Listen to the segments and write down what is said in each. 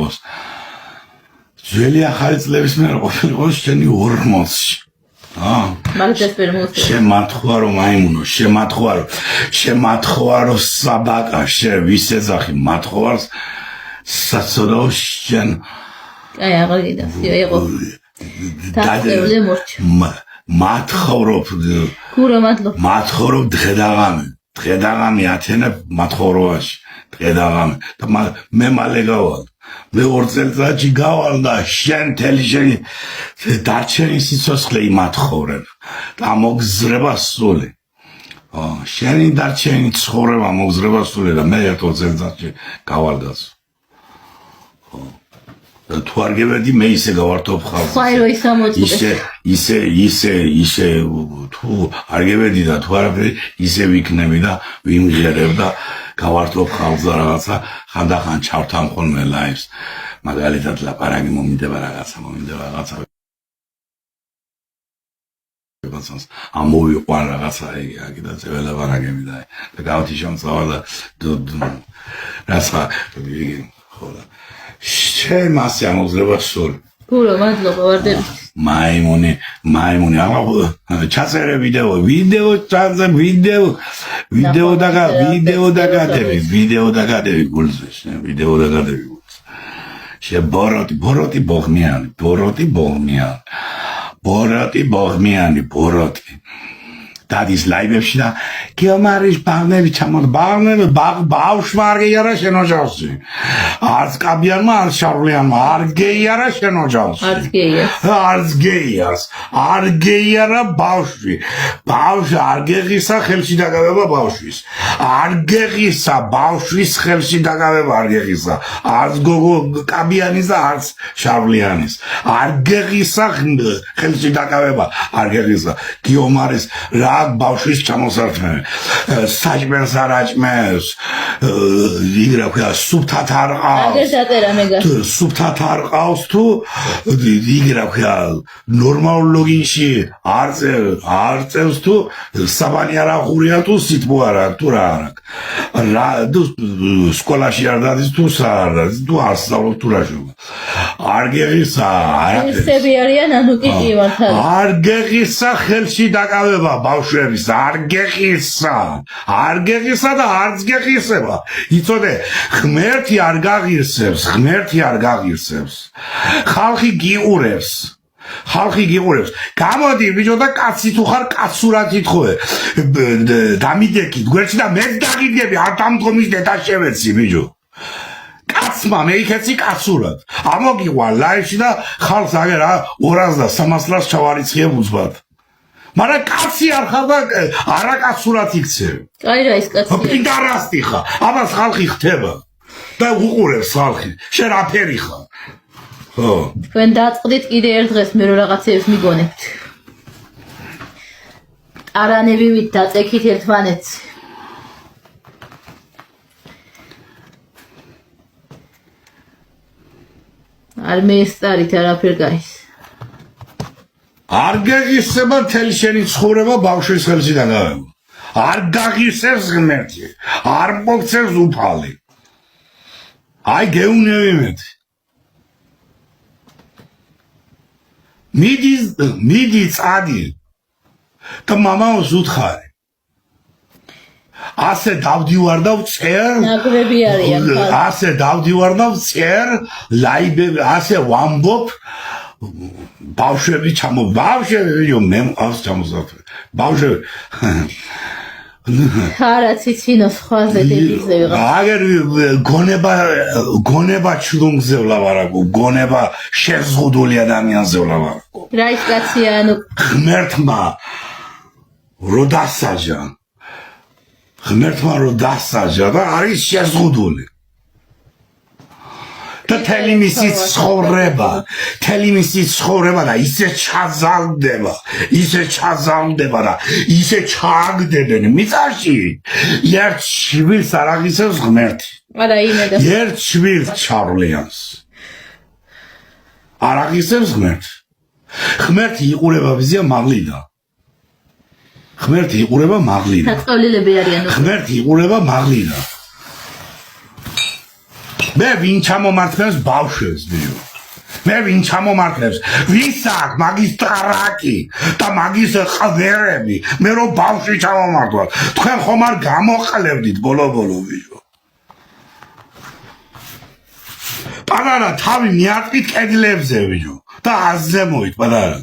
იყოს. ძველი ახალი წლების მერე ყოფილიყო შენი 40-ში. შემათხვარო მაიმუნო, შემათხვარო საბაკა, ვის ეძახი მათხვარს საცოდაო შენ აი აღარ გიდასიო იყო დაწეული მორჩა მათხოვრობ გურო მადლობ მათხოვრობ დღედაღამი ათენებ მათხოვრობაში დღედაღამი და მე მალე გავალ მე 2 წელიწადში გავალ და შენ თელი შენი დარჩენი სიცოცხლე იმათხოვრებ და მოგზრება სული შენი დარჩენი ცხოვრება მოგზრება სული და მე 2 წელიწადში გავალ გასულ თუ არ გებედი მე ისე გავართობ ხალხს ხაირო ისე თუ არ გებედი და თუ არაფერი ისე ვიქნები და ვიმღერებ და გავართობ ხალხს და რაღაცა ხანდახან ჩავთან ხოლმე ლაივს მაგალითად ლაპარაკი მომინდება რაღაცა ამოვიყვან რაღაცა იგი და ველაპარაკები და გავთი შემწავალ და რაცა ხო და შენ მასე ამოძრება სულ გურო მადლობა ვარდები მაიმუნი აღა ჩაწერე ვიდეო დაგადები გულზე შე ბოროტი ბოღმიანი დადის ლაივებში და გემარის ბაღნები ჩამოდ ბავშვ არ გეიარა შენ ოჯახში არც კაბიანმა არც შარვლიანმა არ გეიარა შენ ოჯახში არ გეიარა ბავშვი არ გეღისა ხელში დაგავება ბავშვის არ გეღისა ბავშვის ხელში დაგავება არ გეღისა არც გოგო კაბიანის და არც შარვლიანის არ გეღისა ხელში დაგავება არ გეღისა გიომარის რა ბავშვის ჩამოსართმე საჭმელს არ აჭმევს იგრა ქვია სუფთად არ ყავს თუ იგრა ქვია ნორმალურ ლოგინში არ წევს თუ საბანი არ აღურია თუ სიტყვა არა თუ რა არა სკოლაში არ დადის თუ არ დადის თუ არ სწავლობ თუ რა შეგა არ გეღისა ისები არიან ანუ კი ვართ არ გეღისა ხელში დაკავება ბავშვების არ გეღისა და არც გეღისება იცოდე ღმერთი არ გაღირსებს ხალხი გიყურებს გამოდი ბიჭო და კაცი თუ ხარ კაცურად ითხოვე დამიდექით გვერდში და მე დაგიდები არ დამდგომის დედა შევეცი ბიჭო კაცმა მე იქეცი კაცურად ამოგიყვან ლაივში და ხალხს აგერა 200 და 300 ლარს ჩავარიცხიებ უცბად მაგრამ კაცი არ ხარ და არაკაცურად იქცევ აი რა ის კაცია პიდარასტი ხარ ამას ხალხი ხდება და უყურებს ხალხი შენ აფერი ხარ ხო თქვენ დაწყდით კიდე ერთ დღეს მე რო რაღაცებს მიგონებთ ტარანებივით დაწექით ერთმანეთს არ მეესწარით არაფერ გაის არ გეღისება თელი შენი ცხოვრება ბავშვის ხელში დაგავება არ გაღისებს ღმერთი არ მოგცევს უფალი აი გეუნები მეტი მიდი წადი და მამაოს უთხარი ასე დავდივარ და ვწერ ნაგვები არიან ასე დავდივარ და ვწერ ლაიბები ასე ვამბობ ბავშვები მე მყავს ჩამოსართვე ბავშვები არა ციცინო სხვაზე დედიზე ვიღა აგერ გონება ჩლუნგზე ვლაპარაკო გონება შეზღუდული ადამიანზე ვლაპარაკო რა ის კაცია ანუ ღმერთმა რო დასაჯა და არის შეზღუდული და თელი მისი ცხოვრება და ისე ჩაზალდება და ისე ჩააგდებენ მიწაში ერთ შვილს არ აღისებს ღმერთი არა იმედა ერთ შვილს ჩარვლიანს არ აღისებს ღმერთი იყურება ვიზია მაღლიდან ღმერთი იყურება მაღლიდან საწავლილები არიან ღმერთი იყურება მაღლიდან მე ვინ ჩამომართლებს ბავშვებს ბიჭო მე ვინ ჩამომართლებს ვის აქვს მაგის ტრაკი და მაგის ყველერები მე რო ბავშვი ჩამომართლოთ თქვენ ხომ არ გამოყლებდით ბოლო ბიჭო პანარა თავი მიარტყით კედლებზე ბიჭო და აზემოით პანარა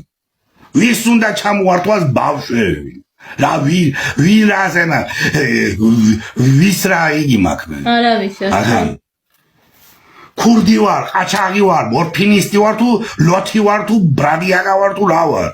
ვის უნდა ჩამოართვას ბავშვები რა ვინ რაზენა ვის რა იგი მაქვს არა ვიცი ქურდი ვარ, ყაჩაღი ვარ, მორფინისტი ვარ თუ ლოთი ვარ თუ ბრადიაკა ვარ თუ რა ვარ